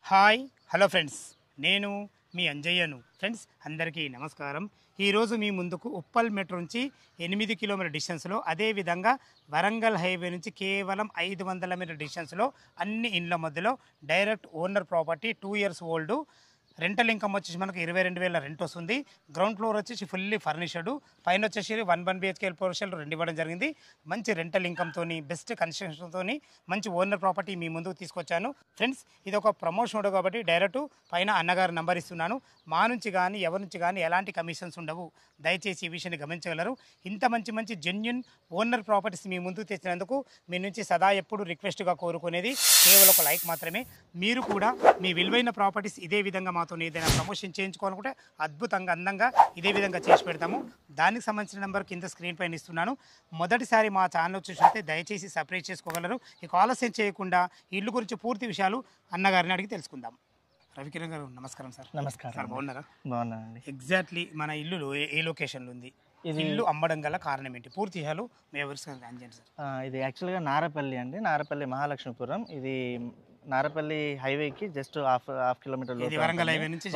Hi hello friends, నేను మీ అంజయ్యను. Friends అందరికీ నమస్కారం. ఈరోజు మీ ముందుకు ఉప్పల్ మెట్రో నుంచి 8 కిలోమీటర్ డిస్టెన్స్లో, అదేవిధంగా వరంగల్ హైవే నుంచి కేవలం 500 మీటర్ డిస్టెన్స్లో, అన్ని ఇండ్ల మధ్యలో direct owner property, 2 years old. Rental income వచ్చేసి మనకు 22,000 రెంట్ వస్తుంది. గ్రౌండ్ ఫ్లోర్ వచ్చేసి ఫుల్లీ ఫర్నిష్డ్, పైన వచ్చేసి 1 BHK పోర్షన్ 2 ఇవ్వడం జరిగింది. మంచి రెంటల్ ఇన్కమ్తోని, బెస్ట్ కన్స్ట్రక్షన్తోని మంచి ఓనర్ ప్రాపర్టీ మీ ముందుకు తీసుకొచ్చాను. ఫ్రెండ్స్ ఇది ఒక ప్రమోషన్ ఉండదు కాబట్టి డైరెక్ట్ పైన అన్నగారు నంబర్ ఇస్తున్నాను. మా నుంచి కానీ ఎవరి నుంచి కానీ ఎలాంటి కమిషన్స్ ఉండవు, దయచేసి ఈ విషయాన్ని గమనించగలరు. ఇంత మంచి మంచి జెన్యున్ ఓనర్ ప్రాపర్టీస్ మీ ముందుకు తెచ్చినందుకు మీ నుంచి సదా ఎప్పుడు రిక్వెస్ట్గా కోరుకునేది కేవలం ఒక లైక్ మాత్రమే. మీరు కూడా మీ విలువైన ప్రాపర్టీస్ ఇదే విధంగా మాతో ఏదైనా ప్రమోషన్ చేయించుకోవాలనుకుంటే అద్భుతంగా అందంగా ఇదే విధంగా చేసి పెడతాము. దానికి సంబంధించిన నెంబర్ కింద స్క్రీన్ పైన ఇస్తున్నాను. మొదటిసారి మా ఛానల్ చూసినట్లయితే దయచేసి సబ్స్క్రైబ్ చేసుకోగలరు. ఇక ఆలస్యం చేయకుండా ఇల్లు గురించి పూర్తి విషయాలు అన్నగారిని అడిగి తెలుసుకుందాం. రవికిరణ్ గారు నమస్కారం సార్. నమస్కారం సార్ బాగున్నారా? బాగున్నానండి. ఎగ్జాక్ట్లీ మన ఇల్లు ఏ లొకేషన్లో ఉంది? ఇల్లు అమ్మడం గల కారణం ఏంటి? పూర్తి విషయాలు మీ ఎవరికి అందించండి సార్. ఇది యాక్చువల్గా నారపల్లి అండి, నారపల్లి మహాలక్ష్మీపురం. ఇది నారపల్లి హైవేకి జస్ట్ హాఫ్ కిలోమీటర్ ఇది వరంగల్ హైవే నుంచి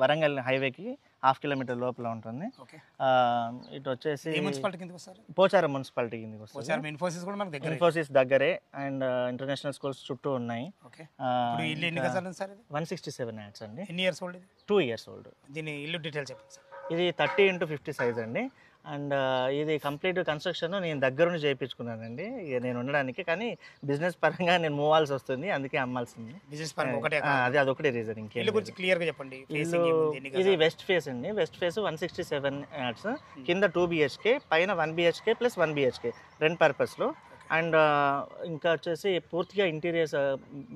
వరంగల్ హైవేకి హాఫ్ కిలోమీటర్ లోపల ఉంటుంది. ఓకే. ఇటు వచ్చేసి ఏ మున్సిపాలిటీ కిందకి వస్తారు? పోచారం మున్సిపాలిటీ కిందకి వస్తుంది. పోచారం ఇన్ఫోసిస్ కూడా మనకు దగ్గర. ఇన్ఫోసిస్ దగ్గరే అండ్ ఇంటర్నేషనల్ స్కూల్స్ చుట్టూ ఉన్నాయి. ఓకే. ఇప్పుడు ఇల్లు ఎన్ని గజాలు ఉంది సార్? 167 యాడ్స్ అండి. ఎన్ని ఇయర్స్ ఓల్డ్? 2 years old. దీని ఇల్లు డీటెయిల్స్ చెప్పండి సార్. ఇది 30x50 సైజ్ అండి. అండ్ ఇది కంప్లీట్ కన్స్ట్రక్షన్ నేను దగ్గరుండి చేయించుకున్నానండి. ఇక నేను ఉండడానికి, కానీ బిజినెస్ పరంగా నేను మూవ్ అవ్వాల్సి వస్తుంది, అందుకే అమ్మాల్సింది. బిజినెస్ పరంగా ఒకటే అదొకటి రీజన్. ఇంకేం ఇల్లు గురించి క్లియర్ గా చెప్పండి. ఇది వెస్ట్ ఫేస్ అండి. వెస్ట్ ఫేస్ 167 యాడ్స్, కింద 2 BHK, పైన 1 BHK ప్లస్ 1 BHK రెంట్ పర్పస్లో. అండ్ ఇంకా వచ్చేసి పూర్తిగా ఇంటీరియర్స్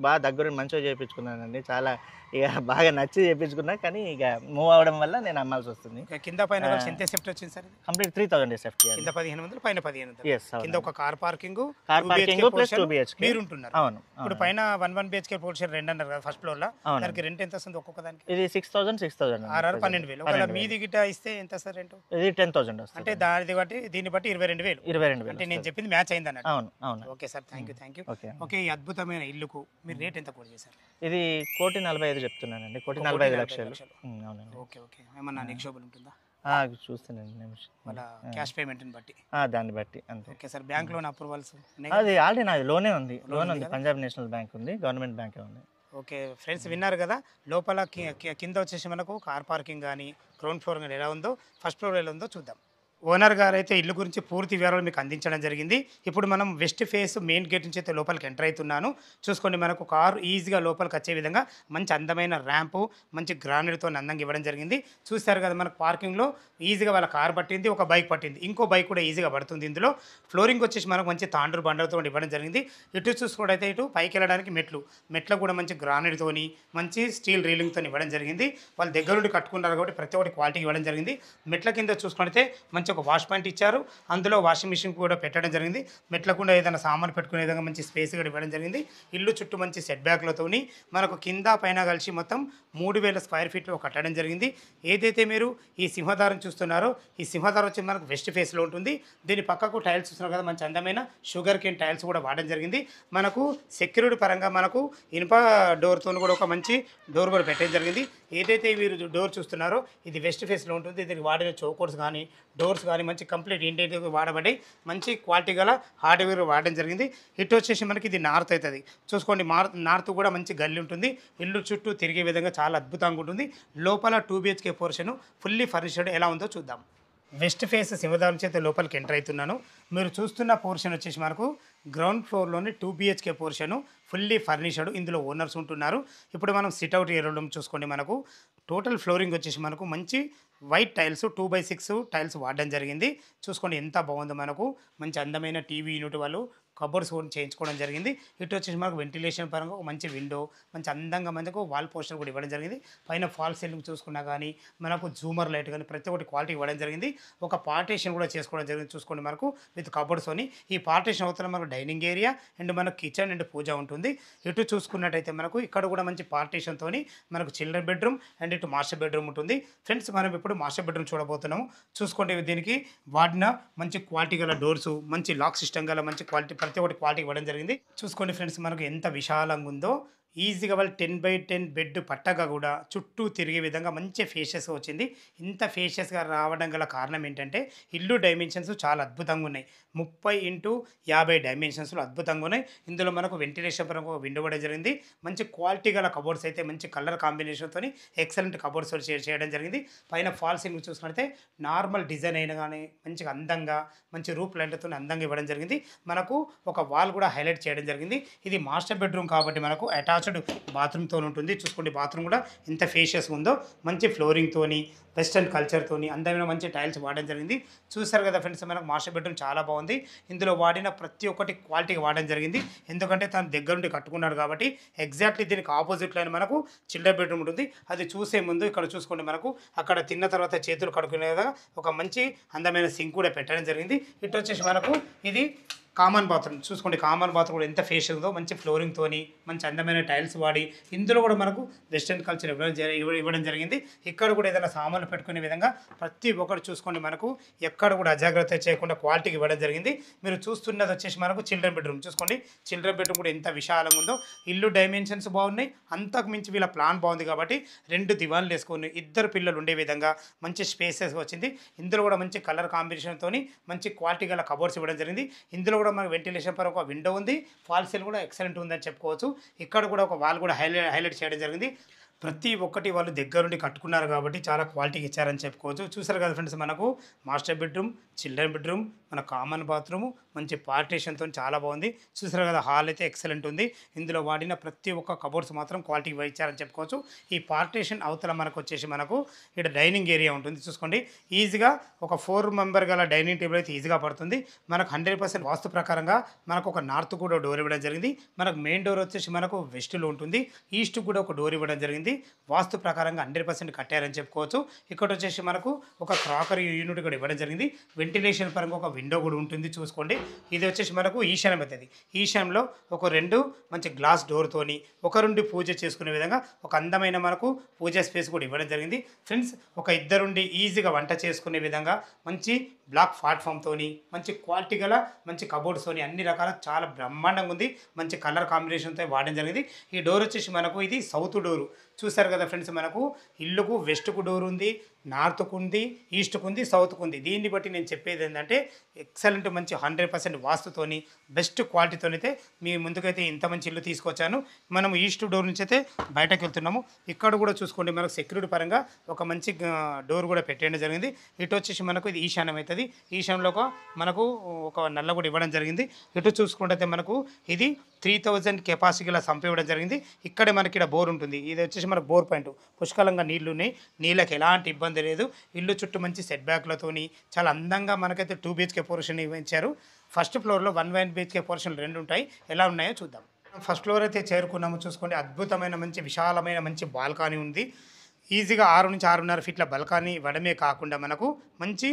బాగా దగ్గర మంచిగా చేయించుకున్నానండి. చాలా ఇక బాగా నచ్చి చేయించుకున్నా, కానీ ఇక మూవ్ అవ్వడం వల్ల నేను అమ్మాల్సి వస్తుంది. కింద పైన ఎంత సెఫ్ట్ వచ్చింది సార్? Complete 3,000 safety. కింద 1,500, పైన 1,500. కింద ఒక కార్ పార్కింగ్ ప్లస్ 2 BHK మీరు ఉంటున్నారు. అవును. ఇప్పుడు పైన 1 BHK పోర్షన్ 2 అన్నారు కదా ఫస్ట్ ఫ్లోర్ లో. దానికి రెంట్ ఎంత వస్తుంది ఒక్కొక్క దానికి? ఇది 6,000 12,000. ఒకవేళ మీది గిట్ట ఇస్తే ఎంత సార్ రెంట్? ఇది 10,000 వస్తుంది. అంటే దాని బట్టి దీన్ని బట్టి 22,000. అంటే నేను చెప్పింది మ్యాచ్ అయింది అన్నట్టు. అవును అవును. Okay sir, thank you. Okay, ఈ అద్భుతమైన ఇల్లుకు మీరు రేట్ ఎంత కోట్ చేశారు? ఇది 1,45,00,000 చెప్తున్నానండి. 1,45,00,000. అవునండి. ఓకే. ఏమన్నా నెగోషియబుల్ ఉంటుందా? చూస్తానండి మళ్ళీ క్యాష్ పేమెంట్ బట్టి. దాన్ని బట్టి అంతే. Okay sir, bank loan approvals? అది ఆల్రెడీ నాది లోన్ ఉంది. పంజాబ్ నేషనల్ బ్యాంక్ ఉంది, గవర్నమెంట్ బ్యాంకే ఉంది. ఓకే ఫ్రెండ్స్, విన్నారు కదా. లోపల కింద వచ్చేసి మనకు కార్ పార్కింగ్ కానీ గ్రౌండ్ ఫ్లోర్ కానీ ఎలా ఉందో, ఫస్ట్ ఫ్లోర్ ఎలా ఉందో చూద్దాం. ఓనర్ గారు అయితే ఇల్లు గురించి పూర్తి వివరాలు మీకు అందించడం జరిగింది. ఇప్పుడు మనం వెస్ట్ ఫేస్ మెయిన్ గేట్ నుంచి అయితే లోపలికి ఎంటర్ అవుతున్నాను. చూసుకోండి, మనకు కారు ఈజీగా లోపలికి వచ్చే విధంగా మంచి అందమైన ర్యాంపు, మంచి గ్రానైట్తో అందంగా ఇవ్వడం జరిగింది. చూస్తారు కదా, మనకు పార్కింగ్లో ఈజీగా వాళ్ళ కారు పట్టింది, ఒక బైక్ పట్టింది, ఇంకో బైక్ కూడా ఈజీగా పడుతుంది. ఇందులో ఫ్లోరింగ్ వచ్చేసి మనకు మంచి తాండ్రు బండలతో ఇవ్వడం జరిగింది. ఇటు చూసుకోవడైతే ఇటు పైకి వెళ్ళడానికి మెట్లు కూడా మంచి గ్రానైట్తోని, మంచి స్టీల్ రీలింగ్తో ఇవ్వడం జరిగింది. వాళ్ళు దగ్గర నుండి కట్టుకున్నారు కాబట్టి ప్రతి ఒక్కటి క్వాలిటీ ఇవ్వడం జరిగింది. మెట్ల కింద చూసుకుంటే మంచి ఒక వాష్ పాయింట్ ఇచ్చారు, అందులో వాషింగ్ మిషన్ కూడా పెట్టడం జరిగింది. మెట్లకుండా ఏదైనా సామాన్ పెట్టుకునే విధంగా మంచి స్పేస్ కూడా ఇవ్వడం జరిగింది. ఇల్లు చుట్టూ మంచి సెట్ బ్యాక్లతోని మనకు కింద పైన కలిసి మొత్తం 3,000 స్క్వేర్ ఫీట్లో కట్టడం జరిగింది. ఏదైతే మీరు ఈ సింహద్వారం చూస్తున్నారో, ఈ సింహద్వారం వచ్చి మనకు వెస్ట్ ఫేస్లో ఉంటుంది. దీని పక్కకు టైల్స్ చూస్తున్నారు కదా, మంచి అందమైన షుగర్ కేన్ టైల్స్ కూడా వాడడం జరిగింది. మనకు సెక్యూరిటీ పరంగా మనకు ఇనుప డోర్తో కూడా ఒక మంచి డోర్ కూడా పెట్టడం జరిగింది. ఏదైతే మీరు డోర్ చూస్తున్నారో ఇది వెస్ట్ ఫేస్లో ఉంటుంది. దీనికి వాడిన చౌకోర్స్ కానీ డోర్స్ కానీ మంచి కంప్లీట్ ఇంటీరియర్ వాడబడి మంచి క్వాలిటీ గల హార్డ్వేర్ వాడడం జరిగింది. ఇటు వచ్చేసి మనకి ఇది నార్త్ అవుతుంది. చూసుకోండి, నార్త్ కూడా మంచి గల్లి ఉంటుంది. ఇల్లు చుట్టూ తిరిగే విధంగా చాలా అద్భుతంగా ఉంటుంది. లోపల 2 BHK పోర్షన్ ఫుల్లీ ఫర్నిష్డ్ ఎలా ఉందో చూద్దాం. వెస్ట్ ఫేస్ సింహద్వారం చేత లోపలికి ఎంటర్ అవుతున్నాను. మీరు చూస్తున్న పోర్షన్ వచ్చేసి మనకు గ్రౌండ్ ఫ్లోర్లోని 2 BHK పోర్షను ఫుల్లీ ఫర్నిష్డ్. ఇందులో ఓనర్స్ ఉంటున్నారు. ఇప్పుడు మనం సిట్అవుట్ ఏరియా చూసుకోండి, మనకు టోటల్ ఫ్లోరింగ్ వచ్చేసి మనకు మంచి వైట్ టైల్స్ 2x6 టైల్స్ వాడడం జరిగింది. చూసుకోండి ఎంత బాగుందో. మనకు మంచి అందమైన టీవీ యూనిట్ వాళ్ళు కబోర్డ్స్ కూడా చేయించుకోవడం జరిగింది. ఇటు వచ్చేసి మనకు వెంటిలేషన్ పరంగా ఒక మంచి విండో, మంచి అందంగా మనకు వాల్ పోస్టర్ కూడా ఇవ్వడం జరిగింది. పైన ఫాల్ సీలింగ్ చూసుకున్నా కానీ మనకు జూమర్ లైట్ కానీ ప్రతి ఒక్కటి క్వాలిటీ ఇవ్వడం జరిగింది. ఒక పార్టీషన్ కూడా చేసుకోవడం జరిగింది. చూసుకోండి, మనకు విత్ కబోర్డ్స్తోని. ఈ పార్టీషన్ అవతల మనకు డైనింగ్ ఏరియా అండ్ మనకు కిచెన్ అండ్ పూజ ఉంటుంది. ఇటు చూసుకున్నట్టయితే మనకు ఇక్కడ కూడా మంచి పార్టీషన్తో మనకు చిల్డ్రన్ బెడ్రూమ్ అండ్ ఇటు మాస్టర్ బెడ్రూమ్ ఉంటుంది. ఫ్రెండ్స్, మనం ఇప్పుడు మాస్టర్ బెడ్రూమ్ చూడబోతున్నాము. చూసుకోండి, దీనికి వాడిన మంచి క్వాలిటీ గల డోర్సు, మంచి లాక్ సిస్టమ్ గల మంచి క్వాలిటీ ప్రతి ఒక్కటి క్వాలిటీ ఇవ్వడం జరిగింది. చూసుకోండి ఫ్రెండ్స్, మనకు ఎంత విశాలంగా ఉందో. ఈజీగా వాళ్ళు 10/10 బెడ్ పట్టగా కూడా చుట్టూ తిరిగే విధంగా మంచి ఫేషియస్గా వచ్చింది. ఇంత ఫేషియస్గా రావడం గల కారణం ఏంటంటే ఇల్లు డైమెన్షన్స్ చాలా అద్భుతంగా ఉన్నాయి. 30x50 డైమెన్షన్స్లో అద్భుతంగా ఉన్నాయి. ఇందులో మనకు వెంటిలేషన్ పరంగా ఒక విండో కూడా జరిగింది. మంచి క్వాలిటీ గల కబోర్డ్స్ అయితే మంచి కలర్ కాంబినేషన్తో ఎక్సలెంట్ కబోర్డ్స్ చేయడం జరిగింది. పైన ఫాల్ సీలింగ్ చూసుకుంటే నార్మల్ డిజైన్ అయినా కానీ మంచిగా అందంగా మంచి రూప్ లైట్లతో అందంగా ఇవ్వడం జరిగింది. మనకు ఒక వాల్ కూడా హైలైట్ చేయడం జరిగింది. ఇది మాస్టర్ బెడ్రూమ్ కాబట్టి మనకు అటాచ్డ్ బాత్రూమ్తో ఉంటుంది. చూసుకోండి బాత్రూమ్ కూడా ఎంత ఫేషియస్గా ఉందో, మంచి ఫ్లోరింగ్తోని వెస్టర్న్ కల్చర్తోని అందమైన మంచి టైల్స్ వాడడం జరిగింది. చూసారు కదా ఫ్రెండ్స్, మనకు మాస్టర్ బెడ్రూమ్ చాలా బాగుంది. ఇందులో వాడిన ప్రతి ఒక్కటి క్వాలిటీగా వాడడం జరిగింది. ఎందుకంటే తను దగ్గర నుండి కట్టుకున్నాడు కాబట్టి. ఎగ్జాక్ట్లీ దీనికి ఆపోజిట్లో మనకు చిల్డ్రన్ బెడ్రూమ్ ఉంటుంది. అది చూసే ముందు ఇక్కడ చూసుకోండి, మనకు అక్కడ తిన్న తర్వాత చేతులు కడుక్కునే విధంగా ఒక మంచి అందమైన సింక్ కూడా పెట్టడం జరిగింది. ఇటు వచ్చేసి మనకు ఇది కామన్ బాత్రూమ్ చూసుకోండి. కామన్ బాత్రూమ్ కూడా ఎంత ఫేషియల్ ఉందో, మంచి ఫ్లోరింగ్తోని మంచి అందమైన టైల్స్ వాడి ఇందులో కూడా మనకు వెస్టర్న్ కల్చర్ ఇవ్వడం జరిగింది. ఇక్కడ కూడా ఏదైనా సామాన్లు పెట్టుకునే విధంగా ప్రతి ఒక్కటి చూసుకోండి, మనకు ఎక్కడ కూడా అజాగ్రత్త చేయకుండా క్వాలిటీకి ఇవ్వడం జరిగింది. మీరు చూస్తున్నది వచ్చేసి మనకు చిల్డ్రన్ బెడ్రూమ్ చూసుకోండి. చిల్డ్రన్ బెడ్రూమ్ కూడా ఎంత విశాలంగా ఉందో, ఇల్లు డైమెన్షన్స్ బాగున్నాయి. అంతకు మించి వీళ్ళ ప్లాన్ బాగుంది కాబట్టి 2 దివాన్లు వేసుకొని 2 పిల్లలు ఉండే విధంగా మంచి స్పేసెస్ వచ్చింది. ఇందులో కూడా మంచి కలర్ కాంబినేషన్తో మంచి క్వాలిటీ గల కబోర్డ్స్ ఇవ్వడం జరిగింది. ఇందులో కూడా మనకు వెంటిలేషన్ పరంగా ఒక విండో ఉంది. ఫాల్ సీలింగ్ కూడా ఎక్సలెంట్ ఉందని చెప్పుకోవచ్చు. ఇక్కడ కూడా ఒక వాల్ కూడా హైలైట్ చేయడం జరిగింది. ప్రతి ఒక్కటి వాళ్ళు దగ్గరుండి కట్టుకున్నారు కాబట్టి చాలా క్వాలిటీకి ఇచ్చారని చెప్పుకోవచ్చు. చూసారు కదా ఫ్రెండ్స్, మనకు మాస్టర్ బెడ్రూమ్, చిల్డ్రన్ బెడ్రూమ్, మన కామన్ బాత్రూము మంచి పార్టీషన్తో చాలా బాగుంది. చూసారు కదా, హాల్ అయితే ఎక్సలెంట్ ఉంది. ఇందులో వాడిన ప్రతి ఒక్క కబోర్డ్స్ మాత్రం క్వాలిటీకి ఇచ్చారని చెప్పుకోవచ్చు. ఈ పార్టీషన్ అవతల మనకు వచ్చేసి మనకు ఇక్కడ డైనింగ్ ఏరియా ఉంటుంది. చూసుకోండి, ఈజీగా ఒక 4 మెంబర్ గల డైనింగ్ టేబుల్ అయితే ఈజీగా పడుతుంది. మనకు 100% వాస్తు ప్రకారంగా మనకు ఒక నార్త్ కూడా డోర్ ఇవ్వడం జరిగింది. మనకు మెయిన్ డోర్ వచ్చేసి మనకు వెస్ట్లో ఉంటుంది. ఈస్ట్ కూడా ఒక డోర్ ఇవ్వడం జరిగింది. వాస్తు ప్రకారంగా 100% కట్టారని చెప్పుకోవచ్చు. ఇక్కడ వచ్చేసి మనకు ఒక క్రాకరీ యూనిట్ కూడా ఇవ్వడం జరిగింది. వెంటిలేషన్ పరంగా ఒక విండో కూడా ఉంటుంది. చూసుకోండి, ఇది వచ్చేసి మనకు ఈశాన్యం అవుతుంది. ఈశాన్యంలో ఒక 2 మంచి గ్లాస్ డోర్తోని ఒకరుండి పూజ చేసుకునే విధంగా ఒక అందమైన మనకు పూజా స్పేస్ కూడా ఇవ్వడం జరిగింది. ఫ్రెండ్స్, ఒక ఇద్దరుండి ఈజీగా వంట చేసుకునే విధంగా మంచి బ్లాక్ ప్లాట్ఫామ్తోని మంచి క్వాలిటీ గల మంచి కబోర్డ్స్తోని అన్ని రకాల చాలా బ్రహ్మాండంగా ఉంది. మంచి కలర్ కాంబినేషన్తో వాడడం జరిగింది. ఈ డోర్ వచ్చేసి మనకు ఇది సౌత్ డోరు. చూసారు కదా ఫ్రెండ్స్, మనకు ఇల్లుకు వెస్ట్కు డోర్ ఉంది, నార్త్కు ఉంది, ఈస్ట్కు ఉంది, సౌత్కు ఉంది. దీన్ని బట్టి నేను చెప్పేది ఏంటంటే ఎక్సలెంట్ మంచి 100% వాస్తుతోని బెస్ట్ క్వాలిటీతో అయితే మీ ముందుకైతే ఇంత మంచి ఇల్లు తీసుకొచ్చాను. మనం ఈస్ట్ డోర్ నుంచి అయితే బయటకు వెళ్తున్నాము. ఇక్కడ కూడా చూసుకోండి, మనకు సెక్యూరిటీ పరంగా ఒక మంచి డోర్ కూడా పెట్టేయడం జరిగింది. ఇటు వచ్చేసి మనకు ఇది ఈశాన్యం అవుతుంది. ఈశాన్యంలో మనకు ఒక నల్ల కూడా ఇవ్వడం జరిగింది. ఇటు చూసుకుంటే మనకు ఇది 3000 కెపాసిటీ గల సంప ఇవ్వడం జరిగింది. ఇక్కడే మనకి ఇక్కడ బోర్ ఉంటుంది. ఇది వచ్చేసి మన బోర్ పాయింట్, పుష్కలంగా నీళ్లు ఉన్నాయి. నీళ్ళకి ఎలాంటి ఇబ్బంది లేదు. ఇల్లు చుట్టూ మంచి సెట్ బ్యాక్లతోని చాలా అందంగా మనకైతే 2 BHK పోర్షన్ ఇచ్చారు. ఫస్ట్ ఫ్లోర్లో 1 BHK పోర్షన్ 2 ఉంటాయి. ఎలా ఉన్నాయో చూద్దాం. ఫస్ట్ ఫ్లోర్ అయితే చేరుకున్నాము. చూసుకోండి, అద్భుతమైన మంచి విశాలమైన మంచి బాల్కనీ ఉంది. ఈజీగా 6 నుంచి 6.5 ఫీట్ల బాల్కనీ ఇవ్వడమే కాకుండా మనకు మంచి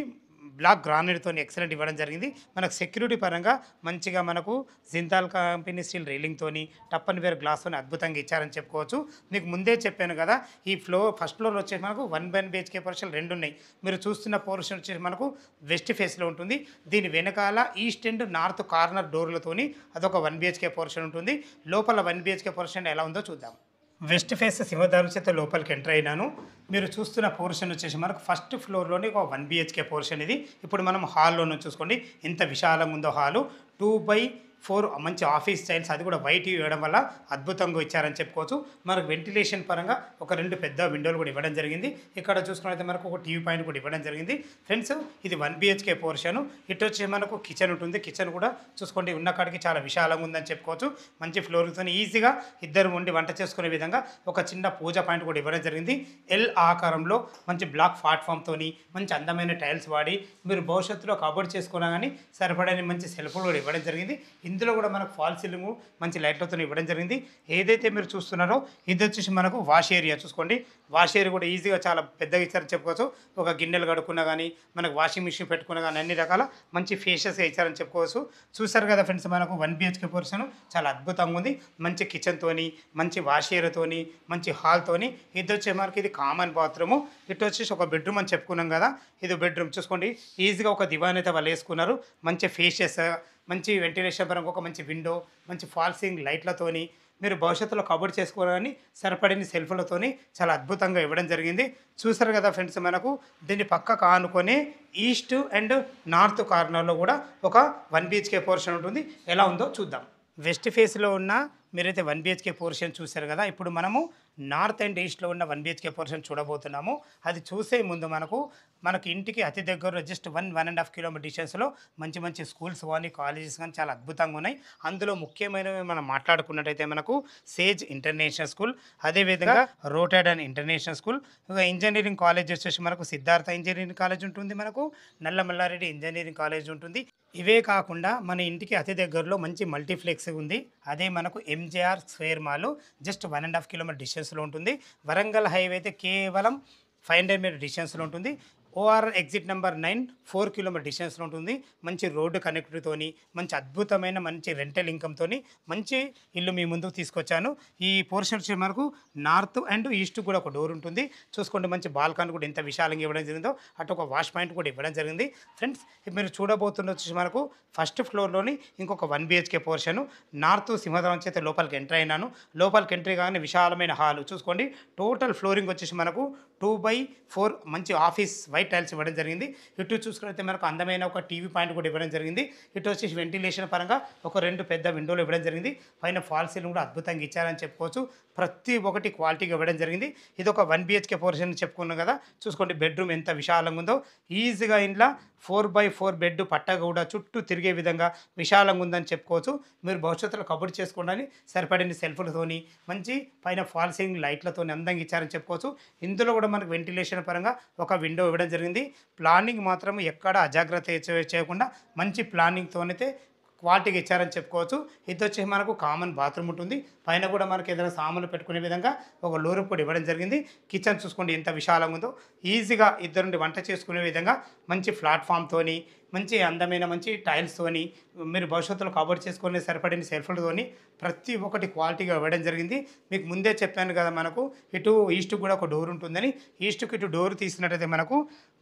బ్లాక్ గ్రానైట్తో ఎక్సలెంట్ ఇవ్వడం జరిగింది. మనకు సెక్యూరిటీ పరంగా మంచిగా మనకు జిందాల్ కంపెనీ స్టీల్ రైలింగ్తోని టప్ అండ్ వేర్ గ్లాస్తోని అద్భుతంగా ఇచ్చారని చెప్పుకోవచ్చు. మీకు ముందే చెప్పాను కదా, ఈ ఫస్ట్ ఫ్లోర్ వచ్చేసి మనకు 1 BHK పోర్షన్ 2 ఉన్నాయి. మీరు చూస్తున్న పోర్షన్ వచ్చేసి మనకు వెస్ట్ ఫేస్లో ఉంటుంది. దీని వెనకాల ఈస్ట్ అండ్ నార్త్ కార్నర్ డోర్లతోని అదొక 1 BHK పోర్షన్ ఉంటుంది. లోపల 1 BHK పోర్షన్ ఎలా ఉందో చూద్దాం. వెస్ట్ ఫేస్ సింహద్వారం చేత లోపలికి ఎంటర్ అయినాను. మీరు చూస్తున్న పోర్షన్ వచ్చేసి మనకు ఫస్ట్ ఫ్లోర్లోనే ఒక 1 BHK పోర్షన్ ఇది. ఇప్పుడు మనం హాల్లోనే చూసుకోండి ఎంత విశాలంగా ఉందో హాలు. 2/4 మంచి ఆఫీస్ స్టైల్స్, అది కూడా వైట్ ఇవ్వడం వల్ల అద్భుతంగా ఇచ్చారని చెప్పుకోవచ్చు. మనకు వెంటిలేషన్ పరంగా ఒక 2 పెద్ద విండోలు కూడా ఇవ్వడం జరిగింది. ఇక్కడ చూసుకున్నట్లయితే మనకు ఒక టీవీ పాయింట్ కూడా ఇవ్వడం జరిగింది. ఫ్రెండ్స్, ఇది 1 BHK పోర్షన్. ఇటు వచ్చి మనకు కిచెన్ ఉంటుంది. కిచెన్ కూడా చూసుకోండి ఉన్న కాడికి చాలా విశాలంగా ఉందని చెప్పుకోవచ్చు. మంచి ఫ్లోర్తో ఈజీగా ఇద్దరు ఉండి వంట చేసుకునే విధంగా ఒక చిన్న పూజ పాయింట్ కూడా ఇవ్వడం జరిగింది. ఎల్ ఆకారంలో మంచి బ్లాక్ ప్లాట్ఫామ్తో మంచి అందమైన టైల్స్ వాడి మీరు భవిష్యత్తులో కబోర్డ్ చేసుకున్నా కానీ సరిపడని మంచి సెల్ఫ్లు కూడా ఇవ్వడం జరిగింది. ఇందులో కూడా మనకు ఫాల్ సీలింగ్ మంచి లైట్లతో ఇవ్వడం జరిగింది. ఏదైతే మీరు చూస్తున్నారో ఇది వచ్చేసి మనకు వాష్ ఏరియా. చూసుకోండి, వాష్ ఏరియా కూడా ఈజీగా చాలా పెద్దగా ఇచ్చారని చెప్పుకోవచ్చు. ఒక గిన్నెలు కడుక్కున్నా కానీ మనకు వాషింగ్ మిషన్ పెట్టుకున్నా కానీ అన్ని రకాల మంచి ఫేషియస్గా ఇచ్చారని చెప్పుకోవచ్చు. చూసారు కదా ఫ్రెండ్స్, మనకు 1 BHK పోర్షన్ చాలా అద్భుతంగా ఉంది. మంచి కిచెన్తోని మంచి వాష్ ఏరియాతోని మంచి హాల్తోని. ఇది వచ్చే మనకి ఇది కామన్ బాత్రూము. ఇటు వచ్చేసి ఒక బెడ్రూమ్ అని చెప్పుకున్నాం కదా, ఇది బెడ్రూమ్. చూసుకోండి, ఈజీగా ఒక దివాన్ అయితే వాళ్ళు వేసుకున్నారు. మంచి ఫేషియస్, మంచి వెంటిలేషన్ పరంగా ఒక మంచి విండో, మంచి ఫాల్ సీలింగ్ లైట్లతోని మీరు భవిష్యత్తులో కబోర్డ్ చేసుకోవాలని సరిపడిన సెల్ఫ్లతోని చాలా అద్భుతంగా ఇవ్వడం జరిగింది. చూసారు కదా ఫ్రెండ్స్, మనకు దీన్ని పక్కకు ఆనుకొని ఈస్ట్ అండ్ నార్త్ కార్నర్లో కూడా ఒక 1 BHK పోర్షన్ ఉంటుంది. ఎలా ఉందో చూద్దాం. వెస్ట్ ఫేస్లో ఉన్న మీరైతే 1 BHK పోర్షన్ చూశారు కదా. ఇప్పుడు మనము నార్త్ అండ్ ఈస్ట్లో ఉన్న 1 BHK పోర్షన్ చూడబోతున్నాము. అది చూసే ముందు మనకి ఇంటికి అతి దగ్గరలో జస్ట్ 1.5 కిలోమీటర్ డిస్టెన్స్లో మంచి మంచి స్కూల్స్ కానీ కాలేజెస్ కానీ చాలా అద్భుతంగా ఉన్నాయి. అందులో ముఖ్యమైనవి మనం మాట్లాడుకున్నట్టయితే మనకు సేజ్ ఇంటర్నేషనల్ స్కూల్, అదేవిధంగా రోటాడన్ ఇంటర్నేషనల్ స్కూల్, ఇంజనీరింగ్ కాలేజ్ వచ్చేసి మనకు సిద్ధార్థ ఇంజనీరింగ్ కాలేజ్ ఉంటుంది, మనకు నల్లమల్లారెడ్డి ఇంజనీరింగ్ కాలేజ్ ఉంటుంది. ఇవే కాకుండా మన ఇంటికి అతి దగ్గరలో మంచి మల్టీప్లెక్స్ ఉంది. అదే మనకు MJR square mall just 1.5 kilometer డిస్టెన్స్లో ఉంటుంది. వరంగల్ హైవే అయితే కేవలం 500 మీటర్ డిస్టెన్స్లో ఉంటుంది. OR ఎగ్జిట్ నెంబర్ 9 4 కిలోమీటర్ డిస్టెన్స్లో ఉంటుంది. మంచి రోడ్డు కనెక్టివిటీతోని, మంచి అద్భుతమైన మంచి రెంటల్ ఇన్కమ్తోని మంచి ఇల్లు మీ ముందుకు తీసుకొచ్చాను. ఈ పోర్షన్ వచ్చి మనకు నార్త్ అండ్ ఈస్ట్ కూడా ఒక డోర్ ఉంటుంది. చూసుకోండి, మంచి బాల్కన్ కూడా ఎంత విశాలంగా ఇవ్వడం జరిగిందో, అటు ఒక వాష్ పాయింట్ కూడా ఇవ్వడం జరిగింది. ఫ్రెండ్స్, మీరు చూడబోతున్న వచ్చేసి మనకు ఫస్ట్ ఫ్లోర్లోని ఇంకొక 1 BHK పోర్షను. నార్త్ సింహద్వారం చేత లోపలికి ఎంటర్ అయినాను. లోపలికి ఎంట్రీ కాగానే విశాలమైన హాల్ చూసుకోండి. టోటల్ ఫ్లోరింగ్ వచ్చేసి మనకు 2/4 మంచి ఆఫీస్ వైట్ టైల్స్ ఇవ్వడం జరిగింది. ఇటు చూసుకున్నట్లయితే మనకు అందమైన ఒక టీవీ పాయింట్ కూడా ఇవ్వడం జరిగింది. ఇటు వచ్చేసి వెంటిలేషన్ పరంగా ఒక 2 పెద్ద విండోలు ఇవ్వడం జరిగింది. పైన ఫాల్ సీలింగ్ కూడా అద్భుతంగా ఇచ్చారని చెప్పుకోవచ్చు. ప్రతి ఒక్కటి క్వాలిటీగా ఇవ్వడం జరిగింది. ఇది ఒక 1 BHK పోర్షన్ చెప్పుకున్నాం కదా. చూసుకోండి, బెడ్రూమ్ ఎంత విశాలంగా ఉందో. ఈజీగా ఇంట్లో 4/4 బెడ్ పట్టగా కూడా చుట్టూ తిరిగే విధంగా విశాలంగా ఉందని చెప్పుకోవచ్చు. మీరు భవిష్యత్తులో కబోర్డ్ చేసుకోవడానికి సరిపడిన సెల్ఫ్లతోని మంచి పైన ఫాల్ సీలింగ్ లైట్లతో అందంగా ఇచ్చారని చెప్పుకోవచ్చు. ఇందులో కూడా మనకు వెంటిలేషన్ పరంగా ఒక విండో ఇవ్వడం జరిగింది. ప్లానింగ్ మాత్రం ఎక్కడ అజాగ్రత్త చేయకుండా మంచి ప్లానింగ్తోనైతే క్వాలిటీగా ఇచ్చారని చెప్పుకోవచ్చు. ఇది వచ్చేసి మనకు కామన్ బాత్రూమ్ ఉంటుంది. పైన కూడా మనకి ఏదైనా సామాన్లు పెట్టుకునే విధంగా ఒక లోరు కూడా ఇవ్వడం జరిగింది. కిచెన్ చూసుకోండి ఎంత విశాలంగా ఉందో. ఈజీగా ఇద్దరు నుండి వంట చేసుకునే విధంగా మంచి ప్లాట్ఫామ్తోని, మంచి అందమైన మంచి టైల్స్తోని, మీరు భవిష్యత్తులో కబోర్డ్ చేసుకునే సరిపడిన సెల్ఫ్లతోని ప్రతి ఒక్కటి క్వాలిటీగా ఇవ్వడం జరిగింది. మీకు ముందే చెప్పాను కదా, మనకు ఇటు ఈస్ట్ కూడా ఒక డోర్ ఉంటుందని. ఈస్ట్కి ఇటు డోర్ తీసినట్టయితే మనకు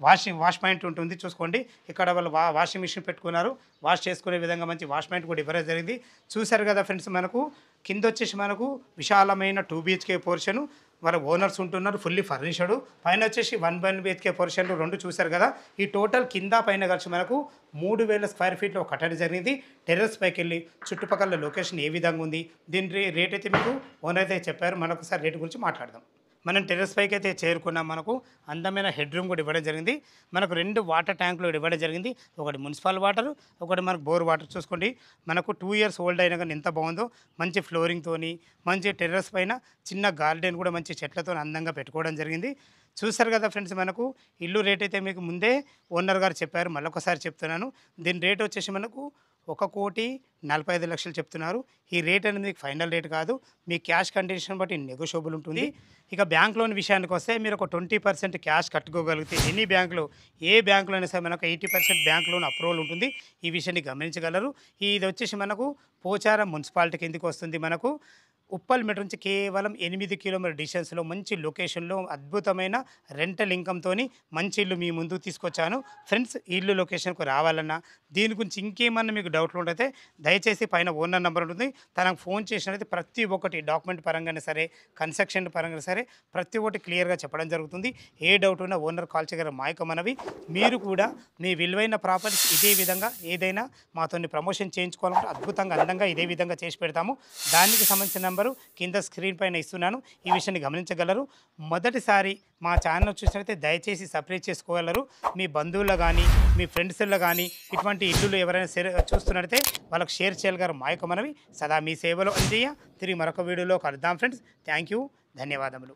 వాష్ పాయింట్ ఉంటుంది. చూసుకోండి, ఇక్కడ వాళ్ళు వాషింగ్ మిషన్ పెట్టుకున్నారు. వాష్ చేసుకునే విధంగా మంచి వాష్ పాయింట్ కూడా ఇవ్వడం జరిగింది. చూశారు కదా ఫ్రెండ్స్, మనకు కింద వచ్చేసి మనకు విశాలమైన 2 BHK పోర్షను. వాళ్ళ ఓనర్స్ ఉంటున్నారు, ఫుల్లీ ఫర్నిష్డ్. పైన వచ్చేసి 1 BHK పోర్షన్లు 2 చూశారు కదా. ఈ టోటల్ కింద పైన కలిసి మనకు 3000 స్క్వేర్ ఫీట్లో కట్టడం జరిగింది. టెర్రస్ పైకి వెళ్ళి చుట్టుపక్కల లొకేషన్ ఏ విధంగా ఉంది, దీని రేట్ అయితే మీకు ఓనర్ అయితే చెప్పారు. మనొకసారి రేటు గురించి మాట్లాడదాం. మనం టెర్రస్ పైకి అయితే చేరుకున్నాం. మనకు అందమైన హెడ్ రూమ్ కూడా ఇవ్వడం జరిగింది. మనకు 2 వాటర్ ట్యాంకులు ఇవ్వడం జరిగింది. ఒకటి మున్సిపల్ వాటర్, ఒకటి మనకు బోర్ వాటర్. చూసుకోండి, మనకు 2 ఇయర్స్ ఓల్డ్ అయినా కానీ ఎంత బాగుందో. మంచి ఫ్లోరింగ్తోని, మంచి టెర్రస్ పైన చిన్న గార్డెన్ కూడా మంచి చెట్లతో అందంగా పెట్టుకోవడం జరిగింది. చూసారు కదా ఫ్రెండ్స్, మనకు ఇల్లు రేట్ అయితే మీకు ముందే ఓనర్ గారు చెప్పారు, మళ్ళొకసారి చెప్తున్నాను. దీని రేట్ వచ్చేసి మనకు 1,45,00,000 చెప్తున్నారు. ఈ రేట్ అనేది మీకు ఫైనల్ రేట్ కాదు, మీ క్యాష్ కండిషన్ బట్టి నెగోషియబుల్ ఉంటుంది. ఇక బ్యాంక్ లోన్ విషయానికి వస్తే మీరు ఒక 20% క్యాష్ కట్టుకోగలిగితే ఎనీ బ్యాంకులో, ఏ బ్యాంకులో అయినా సరే మనకు 80% బ్యాంక్ లోన్ అప్రూవల్ ఉంటుంది. ఈ విషయాన్ని గమనించగలరు. ఇది వచ్చేసి మనకు పోచారం మున్సిపాలిటీ కిందకి వస్తుంది. మనకు ఉప్పల్ మెట్రో నుంచి కేవలం 8 కిలోమీటర్ డిస్టెన్స్లో మంచి లొకేషన్లో అద్భుతమైన రెంటల్ ఇన్కమ్తో మంచి ఇల్లు మీ ముందుకు తీసుకొచ్చాను. ఫ్రెండ్స్, ఇల్లు లొకేషన్కు రావాలన్నా దీని గురించి ఇంకేమన్నా మీకు డౌట్లు ఉంటే దయచేసి పైన ఓనర్ నెంబర్ ఉంటుంది, తనకు ఫోన్ చేసినట్లయితే ప్రతి ఒక్కటి డాక్యుమెంట్ పరంగానే సరే, కన్స్ట్రక్షన్ పరంగా సరే ప్రతి ఒక్కటి క్లియర్గా చెప్పడం జరుగుతుంది. ఏ డౌట్ ఉన్నా ఓనర్ కాల్ చేయగలరు. మాయక మనవి, మీరు కూడా మీ విలువైన ప్రాపర్టీస్ ఇదే విధంగా ఏదైనా మాతో ప్రమోషన్ చేయించుకోవాలంటే అద్భుతంగా అందంగా ఇదే విధంగా చేసి పెడతాము. దానికి సంబంధించిన నెంబర్ కింద స్క్రీన్ పైన ఇస్తున్నాను. ఈ విషయాన్ని గమనించగలరు. మొదటిసారి మా ఛానల్ చూసినట్లయితే దయచేసి సబ్స్క్రైబ్ చేసుకోగలరు. మీ బంధువుల్లో కానీ, మీ ఫ్రెండ్స్లో కానీ ఇటువంటి ఇల్లులు ఎవరైనా చూస్తున్నట్లయితే వాళ్ళకి షేర్ చేయగలరు. మా యొక్క మనవి సదా మీ సేవలో అంజయ్య. తిరిగి మరొక వీడియోలో కలుద్దాం ఫ్రెండ్స్. థ్యాంక్ యూ, ధన్యవాదములు.